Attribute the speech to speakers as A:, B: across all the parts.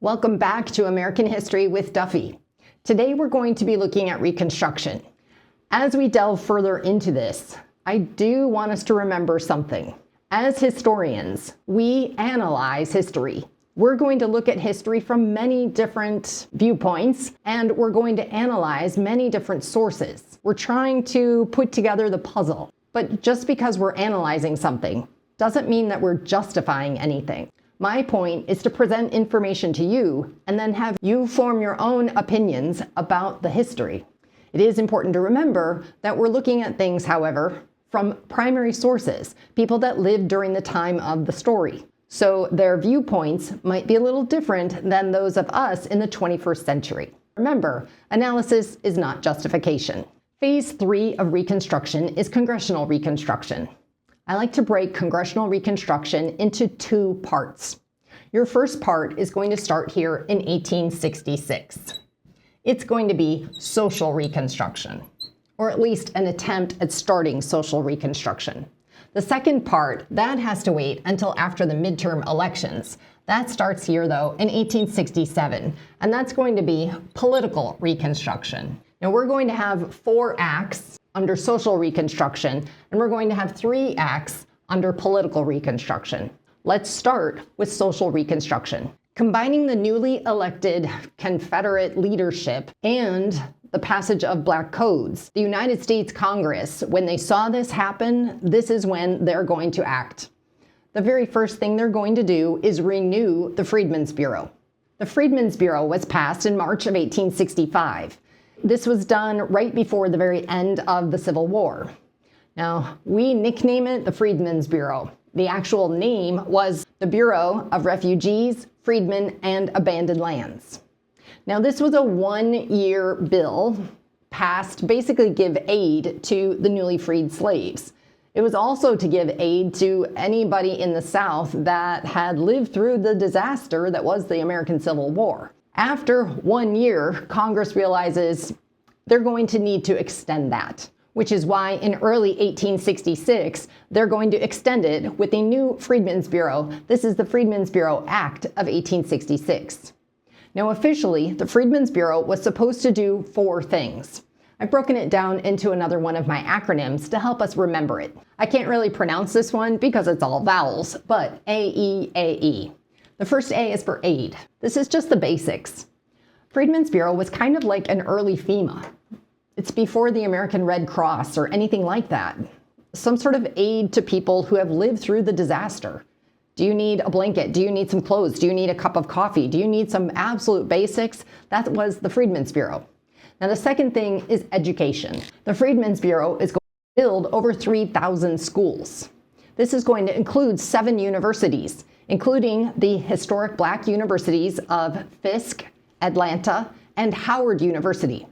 A: Welcome back to American History with Duffy. Today we're going to be looking at Reconstruction. As we delve further into this, I do want us to remember something. As historians, we analyze history. We're going to look at history from many different viewpoints, and we're going to analyze many different sources. We're trying to put together the puzzle. But just because we're analyzing something doesn't mean that we're justifying anything. My point is to present information to you and then have you form your own opinions about the history. It is important to remember that we're looking at things, however, from primary sources, people that lived during the time of the story. So their viewpoints might be a little different than those of us in the 21st century. Remember, analysis is not justification. Phase 3 of Reconstruction is Congressional Reconstruction. I like to break Congressional Reconstruction into two parts. Your first part is going to start here in 1866. It's going to be social reconstruction, or at least an attempt at starting social reconstruction. The second part, that has to wait until after the midterm elections. That starts here, though, in 1867, and that's going to be political reconstruction. Now, we're going to have 4 acts under social reconstruction, and we're going to have 3 acts under political reconstruction. Let's start with social reconstruction. Combining the newly elected Confederate leadership and the passage of black codes, the United States Congress, when they saw this happen, this is when they're going to act. The very first thing they're going to do is renew the Freedmen's Bureau. The Freedmen's Bureau was passed in March of 1865. This was done right before the very end of the Civil War. Now, we nickname it the Freedmen's Bureau. The actual name was the Bureau of Refugees, Freedmen, and Abandoned Lands. Now, this was a 1-year bill passed basically give aid to the newly freed slaves. It was also to give aid to anybody in the South that had lived through the disaster that was the American Civil War. After 1 year, Congress realizes they're going to need to extend that, which is why in early 1866, they're going to extend it with a new Freedmen's Bureau. This is the Freedmen's Bureau Act of 1866. Now, officially, the Freedmen's Bureau was supposed to do 4 things. I've broken it down into another one of my acronyms to help us remember it. I can't really pronounce this one because it's all vowels, but AEAE. The first A is for aid. This is just the basics. Freedmen's Bureau was kind of like an early FEMA. It's before the American Red Cross or anything like that. Some sort of aid to people who have lived through the disaster. Do you need a blanket? Do you need some clothes? Do you need a cup of coffee? Do you need some absolute basics? That was the Freedmen's Bureau. Now, the second thing is education. The Freedmen's Bureau is going to build over 3,000 schools. This is going to include 7 universities, including the historic black universities of Fisk, Atlanta, and Howard University.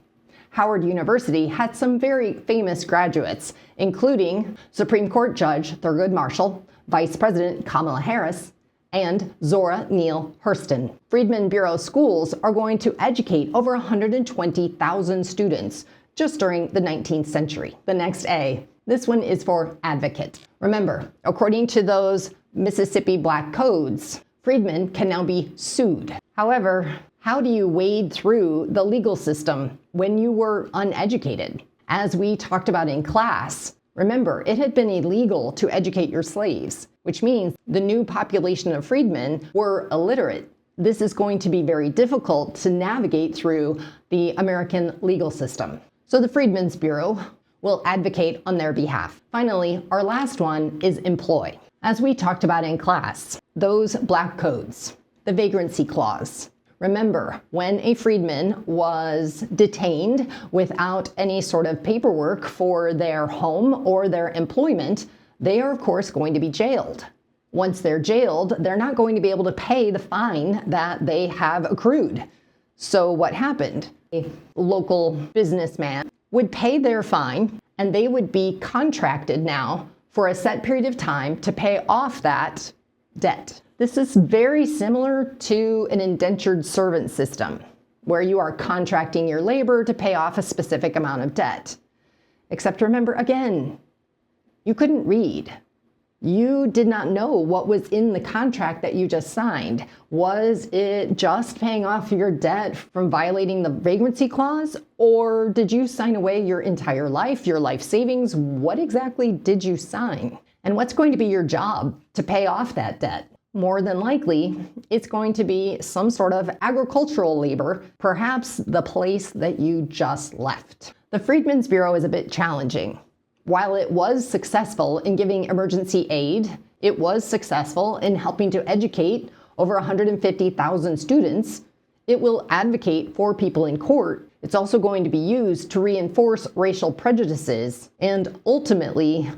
A: Howard University had some very famous graduates, including Supreme Court Judge Thurgood Marshall, Vice President Kamala Harris, and Zora Neale Hurston. Freedmen Bureau schools are going to educate over 120,000 students just during the 19th century. The next A, this one is for advocate. Remember, according to those Mississippi Black Codes, freedmen can now be sued. However, how do you wade through the legal system when you were uneducated? As we talked about in class, remember, it had been illegal to educate your slaves, which means the new population of freedmen were illiterate. This is going to be very difficult to navigate through the American legal system. So the Freedmen's Bureau will advocate on their behalf. Finally, our last one is employ. As we talked about in class, those black codes, the vagrancy clause. Remember, when a freedman was detained without any sort of paperwork for their home or their employment, they are, of course, going to be jailed. Once they're jailed, they're not going to be able to pay the fine that they have accrued. So what happened? A local businessman would pay their fine, and they would be contracted now for a set period of time to pay off that debt. This is very similar to an indentured servant system, where you are contracting your labor to pay off a specific amount of debt. Except remember, again, you couldn't read. You did not know what was in the contract that you just signed. Was it just paying off your debt from violating the vagrancy clause? Or did you sign away your entire life, your life savings? What exactly did you sign? And what's going to be your job to pay off that debt? More than likely, it's going to be some sort of agricultural labor, perhaps the place that you just left. The Freedmen's Bureau is a bit challenging. While it was successful in giving emergency aid, it was successful in helping to educate over 150,000 students. It will advocate for people in court. It's also going to be used to reinforce racial prejudices. And ultimately,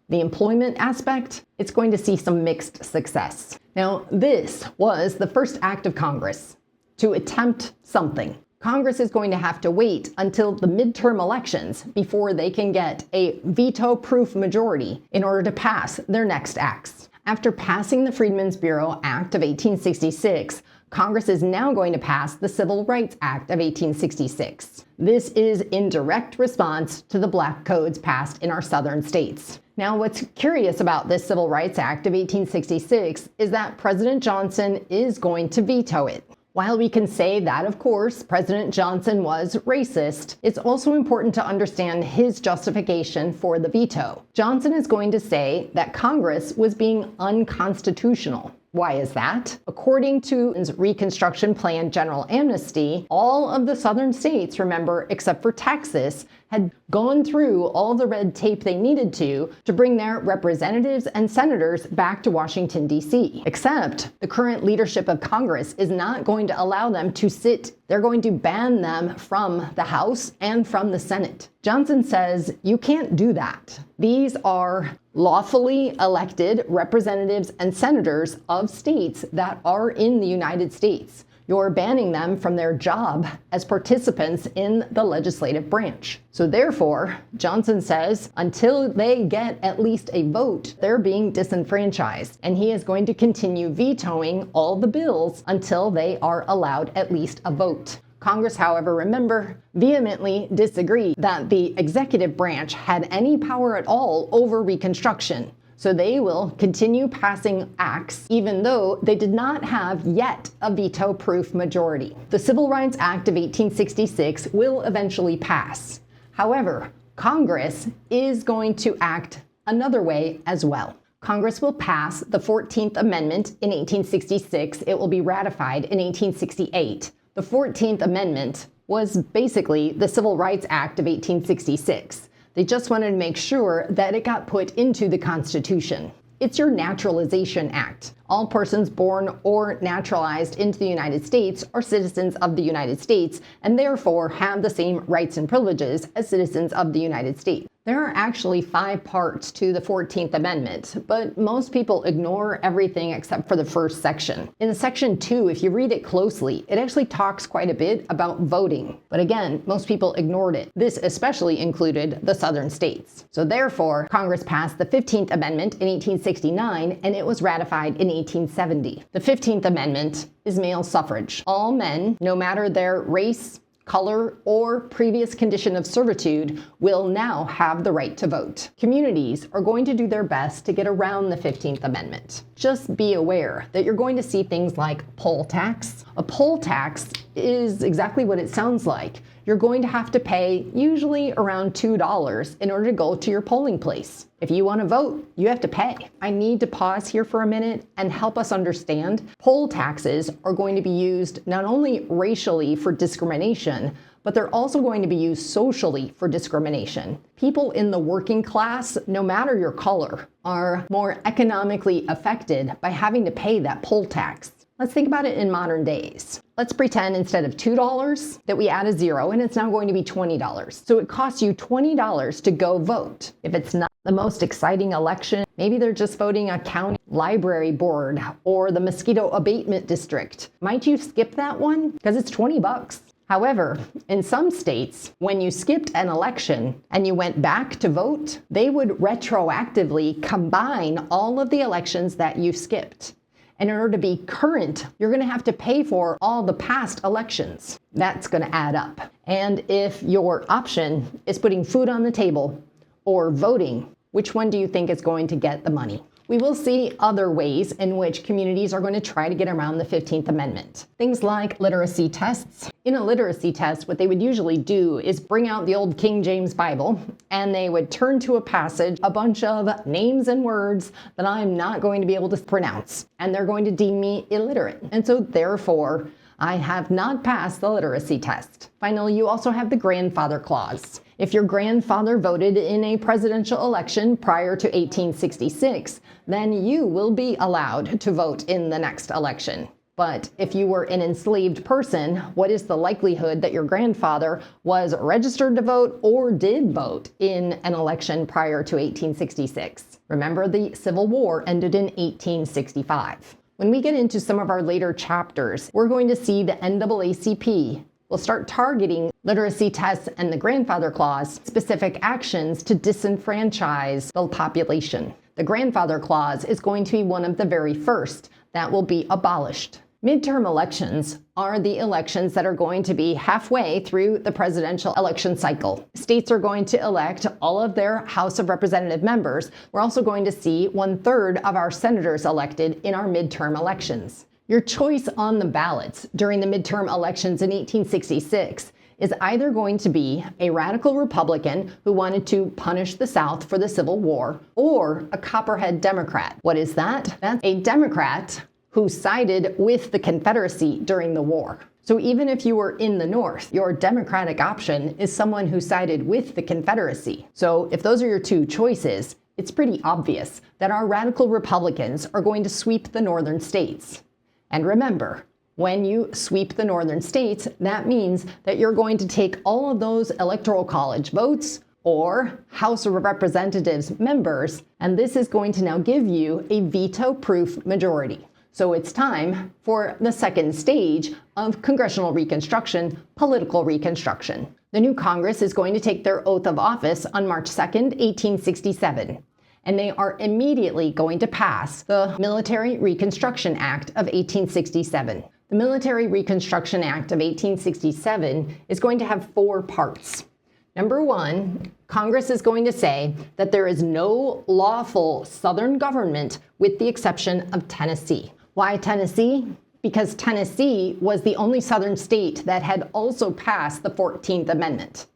A: the employment aspect, it's going to see some mixed success. Now, this was the first act of Congress to attempt something. Congress is going to have to wait until the midterm elections before they can get a veto-proof majority in order to pass their next acts. After passing the Freedmen's Bureau Act of 1866, Congress is now going to pass the Civil Rights Act of 1866. This is in direct response to the Black Codes passed in our southern states. Now, what's curious about this Civil Rights Act of 1866 is that President Johnson is going to veto it. While we can say that, of course, President Johnson was racist, it's also important to understand his justification for the veto. Johnson is going to say that Congress was being unconstitutional. Why is that? According to his Reconstruction Plan General Amnesty, all of the southern states, remember, except for Texas, had gone through all the red tape they needed to bring their representatives and senators back to Washington, D.C. Except the current leadership of Congress is not going to allow them to sit. They're going to ban them from the House and from the Senate. Johnson says you can't do that. These are lawfully elected representatives and senators of states that are in the United States. You're banning them from their job as participants in the legislative branch. So therefore, Johnson says, until they get at least a vote, they're being disenfranchised. And he is going to continue vetoing all the bills until they are allowed at least a vote. Congress, however, remember, vehemently disagreed that the executive branch had any power at all over Reconstruction. So they will continue passing acts even though they did not have yet a veto-proof majority. The Civil Rights Act of 1866 will eventually pass. However, Congress is going to act another way as well. Congress will pass the 14th Amendment in 1866. It will be ratified in 1868. The 14th Amendment was basically the Civil Rights Act of 1866. They just wanted to make sure that it got put into the Constitution. It's your Naturalization Act. All persons born or naturalized into the United States are citizens of the United States and therefore have the same rights and privileges as citizens of the United States. There are actually 5 parts to the 14th Amendment, but most people ignore everything except for the first section. In Section 2, if you read it closely, it actually talks quite a bit about voting. But again, most people ignored it. This especially included the southern states. So therefore, Congress passed the 15th Amendment in 1869, and it was ratified in 1870. The 15th Amendment is male suffrage. All men, no matter their race, color, or previous condition of servitude, will now have the right to vote. Communities are going to do their best to get around the 15th Amendment. Just be aware that you're going to see things like poll tax. A poll tax is exactly what it sounds like. You're going to have to pay usually around $2 in order to go to your polling place. If you want to vote, you have to pay. I need to pause here for a minute and help us understand. Poll taxes are going to be used not only racially for discrimination, but they're also going to be used socially for discrimination. People in the working class, no matter your color, are more economically affected by having to pay that poll tax. Let's think about it in modern days. Let's pretend instead of $2 that we add a 0 and it's now going to be $20. So it costs you $20 to go vote. If it's not the most exciting election, maybe they're just voting a county library board or the mosquito abatement district. Might you skip that one? Because it's $20. However, in some states, when you skipped an election and you went back to vote, they would retroactively combine all of the elections that you skipped. And in order to be current, you're going to have to pay for all the past elections. That's going to add up. And if your option is putting food on the table or voting, which one do you think is going to get the money? We will see other ways in which communities are going to try to get around the 15th Amendment. Things like literacy tests. In a literacy test, what they would usually do is bring out the old King James Bible, and they would turn to a passage, a bunch of names and words that I'm not going to be able to pronounce, and they're going to deem me illiterate. And so therefore, I have not passed the literacy test. Finally, you also have the grandfather clause. If your grandfather voted in a presidential election prior to 1866, then you will be allowed to vote in the next election. But if you were an enslaved person, what is the likelihood that your grandfather was registered to vote or did vote in an election prior to 1866? Remember, the Civil War ended in 1865. When we get into some of our later chapters, we're going to see the NAACP will start targeting literacy tests and the grandfather clause specific actions to disenfranchise the population. The grandfather clause is going to be one of the very first that will be abolished. Midterm elections are the elections that are going to be halfway through the presidential election cycle. States are going to elect all of their House of Representative members. We're also going to see 1/3 of our senators elected in our midterm elections. Your choice on the ballots during the midterm elections in 1866 is either going to be a radical Republican who wanted to punish the South for the Civil War, or a Copperhead Democrat. What is that? That's a Democrat who sided with the Confederacy during the war. So even if you were in the North, your Democratic option is someone who sided with the Confederacy. So if those are your two choices, it's pretty obvious that our radical Republicans are going to sweep the northern states. And remember, when you sweep the northern states, that means that you're going to take all of those electoral college votes or House of Representatives members, and this is going to now give you a veto-proof majority. So it's time for the second stage of Congressional Reconstruction, political reconstruction. The new Congress is going to take their oath of office on March 2nd, 1867. And they are immediately going to pass the Military Reconstruction Act of 1867. The Military Reconstruction Act of 1867 is going to have 4 parts. Number 1, Congress is going to say that there is no lawful Southern government with the exception of Tennessee. Why Tennessee? Because Tennessee was the only Southern state that had also passed the 14th Amendment.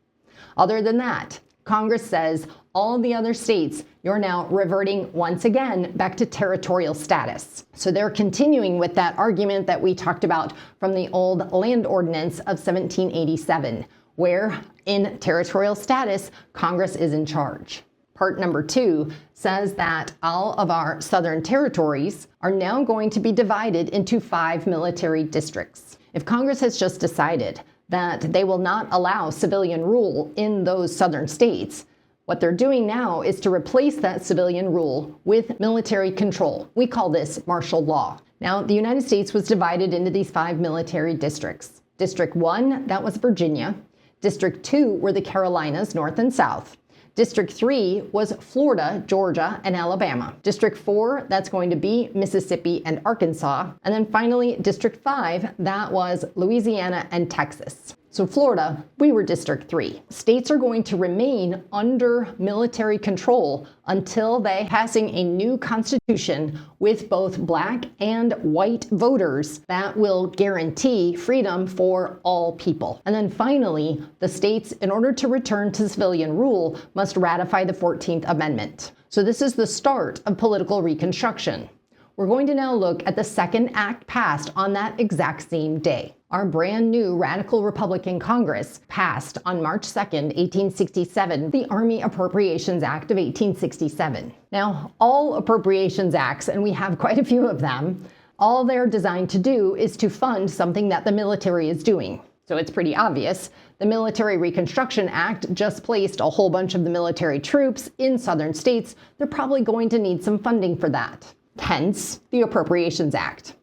A: Other than that, Congress says all the other states, you're now reverting once again back to territorial status. So they're continuing with that argument that we talked about from the old Land Ordinance of 1787, where in territorial status, Congress is in charge. Part number 2 says that all of our southern territories are now going to be divided into 5 military districts. If Congress has just decided that they will not allow civilian rule in those southern states, what they're doing now is to replace that civilian rule with military control. We call this martial law. Now, the United States was divided into these 5 military districts. District 1, that was Virginia. District 2 were the Carolinas, North and South. District 3 was Florida, Georgia, and Alabama. District 4, that's going to be Mississippi and Arkansas. And then finally, District 5, that was Louisiana and Texas. So Florida, we were District 3. States are going to remain under military control until they passing a new constitution with both black and white voters that will guarantee freedom for all people. And then finally, the states, in order to return to civilian rule, must ratify the 14th Amendment. So this is the start of political reconstruction. We're going to now look at the second act passed on that exact same day. Our brand new radical Republican Congress passed on March 2nd, 1867, the Army Appropriations Act of 1867. Now, all appropriations acts, and we have quite a few of them, all they're designed to do is to fund something that the military is doing. So it's pretty obvious. The Military Reconstruction Act just placed a whole bunch of the military troops in southern states. They're probably going to need some funding for that. Hence, the Appropriations Act.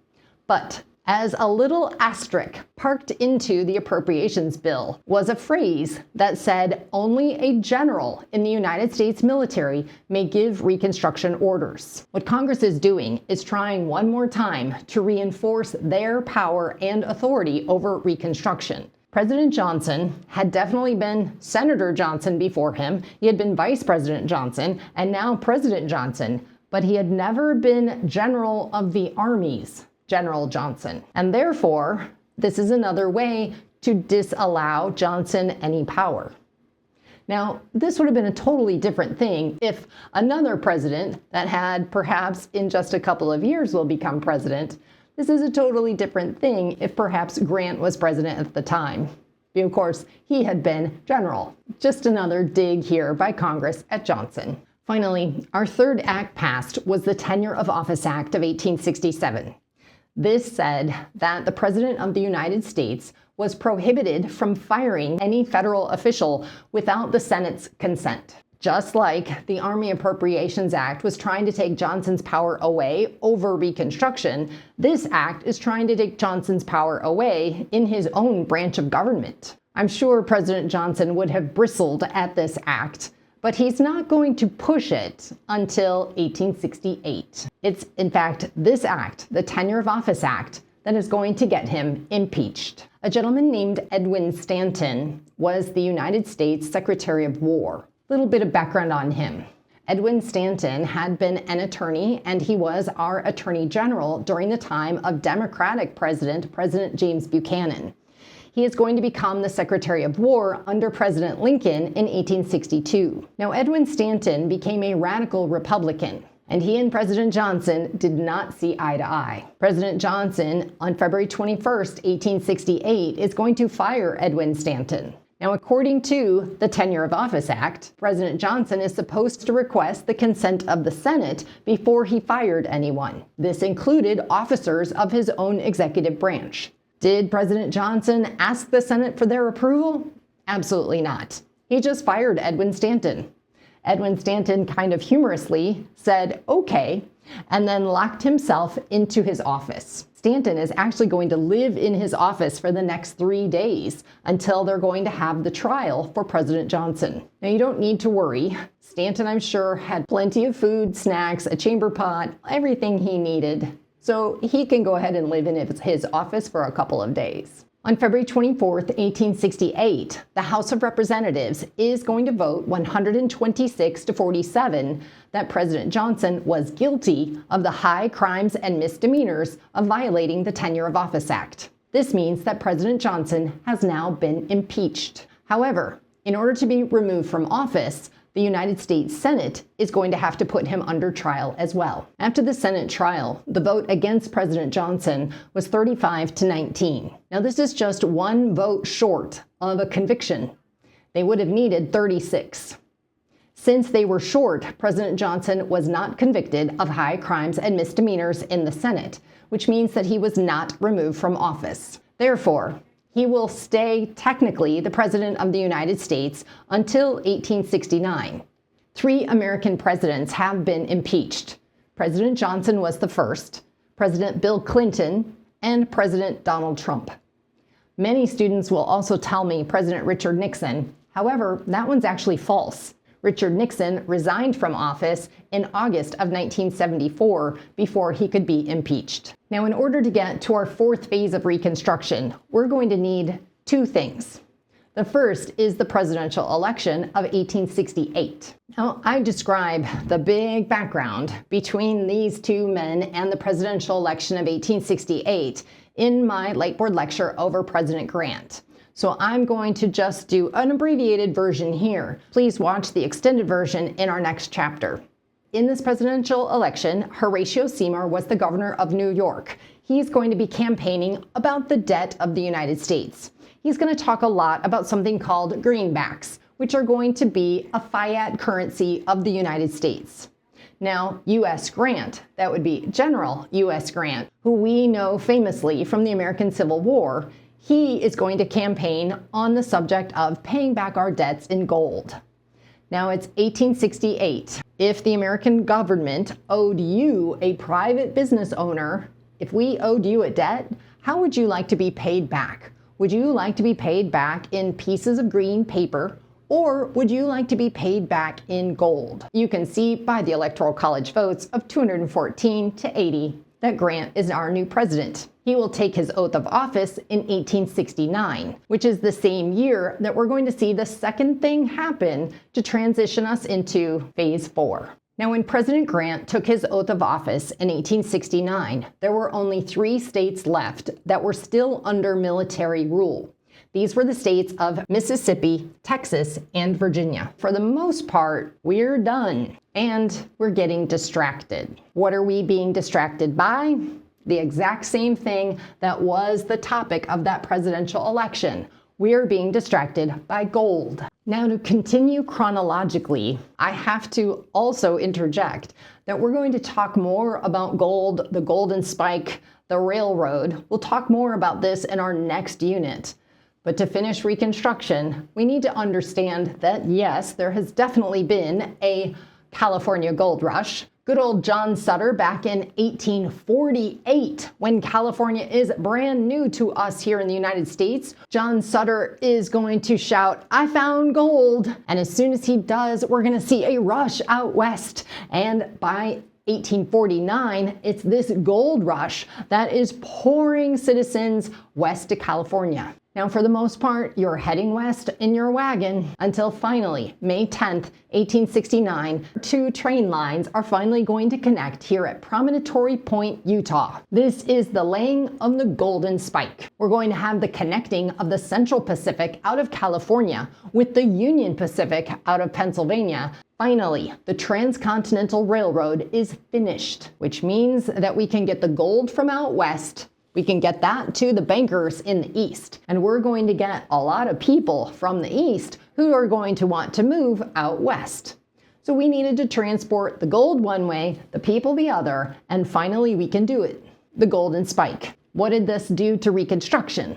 A: But as a little asterisk parked into the appropriations bill was a phrase that said only a general in the United States military may give Reconstruction orders. What Congress is doing is trying one more time to reinforce their power and authority over Reconstruction. President Johnson had definitely been Senator Johnson before him. He had been Vice President Johnson and now President Johnson. but he had never been General of the Armies, General Johnson. And therefore, this is another way to disallow Johnson any power. Now, this would have been a totally different thing if another president that had perhaps in just a couple of years will become president. This is a totally different thing if perhaps Grant was president at the time. Of course, he had been general. Just another dig here by Congress at Johnson. Finally, our third act passed was the Tenure of Office Act of 1867. This said that the President of the United States was prohibited from firing any federal official without the Senate's consent. Just like the Army Appropriations Act was trying to take Johnson's power away over Reconstruction, this act is trying to take Johnson's power away in his own branch of government. I'm sure President Johnson would have bristled at this act, but he's not going to push it until 1868. It's, in fact, this act, the Tenure of Office Act, that is going to get him impeached. A gentleman named Edwin Stanton was the United States Secretary of War. Little bit of background on him. Edwin Stanton had been an attorney, and he was our Attorney General during the time of Democratic President James Buchanan. He is going to become the Secretary of War under President Lincoln in 1862. Now, Edwin Stanton became a radical Republican, and he and President Johnson did not see eye to eye. President Johnson, on February 21st, 1868, is going to fire Edwin Stanton. Now, according to the Tenure of Office Act, President Johnson is supposed to request the consent of the Senate before he fired anyone. This included officers of his own executive branch. Did President Johnson ask the Senate for their approval? Absolutely not. He just fired Edwin Stanton. Edwin Stanton kind of humorously said, okay, and then locked himself into his office. Stanton is actually going to live in his office for the next 3 days until they're going to have the trial for President Johnson. Now, you don't need to worry. Stanton, I'm sure, had plenty of food, snacks, a chamber pot, everything he needed. So he can go ahead and live in his office for a couple of days. On February 24th, 1868, the House of Representatives is going to vote 126 to 47 that President Johnson was guilty of the high crimes and misdemeanors of violating the Tenure of Office Act. This means that President Johnson has now been impeached. However, in order to be removed from office, the United States Senate is going to have to put him under trial as well. After the Senate trial, the vote against President Johnson was 35 to 19. Now, this is just one vote short of a conviction. They would have needed 36. Since they were short, President Johnson was not convicted of high crimes and misdemeanors in the Senate, which means that he was not removed from office. Therefore, he will stay technically the President of the United States until 1869. 3 American presidents have been impeached. President Johnson was the first, President Bill Clinton, and President Donald Trump. Many students will also tell me President Richard Nixon. However, that one's actually false. Richard Nixon resigned from office in August of 1974 before he could be impeached. Now, in order to get to our 4th phase of Reconstruction, we're going to need 2 things. The first is the presidential election of 1868. Now, I describe the big background between these 2 men and the presidential election of 1868 in my Lightboard lecture over President Grant. So I'm going to just do an abbreviated version here. Please watch the extended version in our next chapter. In this presidential election, Horatio Seymour was the governor of New York. He's going to be campaigning about the debt of the United States. He's going to talk a lot about something called greenbacks, which are going to be a fiat currency of the United States. Now, U.S. Grant, that would be General U.S. Grant, who we know famously from the American Civil War, he is going to campaign on the subject of paying back our debts in gold. Now, it's 1868. If the American government owed you, a private business owner, if we owed you a debt, how would you like to be paid back? Would you like to be paid back in pieces of green paper, or would you like to be paid back in gold? You can see by the Electoral College votes of 214 to 80 that Grant is our new president. He will take his oath of office in 1869, which is the same year that we're going to see the second thing happen to transition us into phase 4. Now, when President Grant took his oath of office in 1869, there were only 3 states left that were still under military rule. These were the states of Mississippi, Texas, and Virginia. For the most part, we're done, and we're getting distracted. What are we being distracted by? The exact same thing that was the topic of that presidential election. We're being distracted by gold. Now, to continue chronologically, I have to also interject that we're going to talk more about gold, the golden spike, the railroad. We'll talk more about this in our next unit. But to finish Reconstruction, we need to understand that yes, there has definitely been a California gold rush. Good old John Sutter back in 1848, when California is brand new to us here in the United States. John Sutter is going to shout, "I found gold." And as soon as he does, we're going to see a rush out west. And by 1849, it's this gold rush that is pouring citizens west to California. Now, for the most part, you're heading west in your wagon until finally, May 10th, 1869, 2 train lines are finally going to connect here at Promontory Point, Utah. This is the laying of the Golden Spike. We're going to have the connecting of the Central Pacific out of California with the Union Pacific out of Pennsylvania. Finally, the Transcontinental Railroad is finished, which means that we can get the gold from out west. We can get that to the bankers in the east. And we're going to get a lot of people from the east who are going to want to move out west. So we needed to transport the gold one way, the people the other, and finally we can do it. The Golden Spike. What did this do to Reconstruction?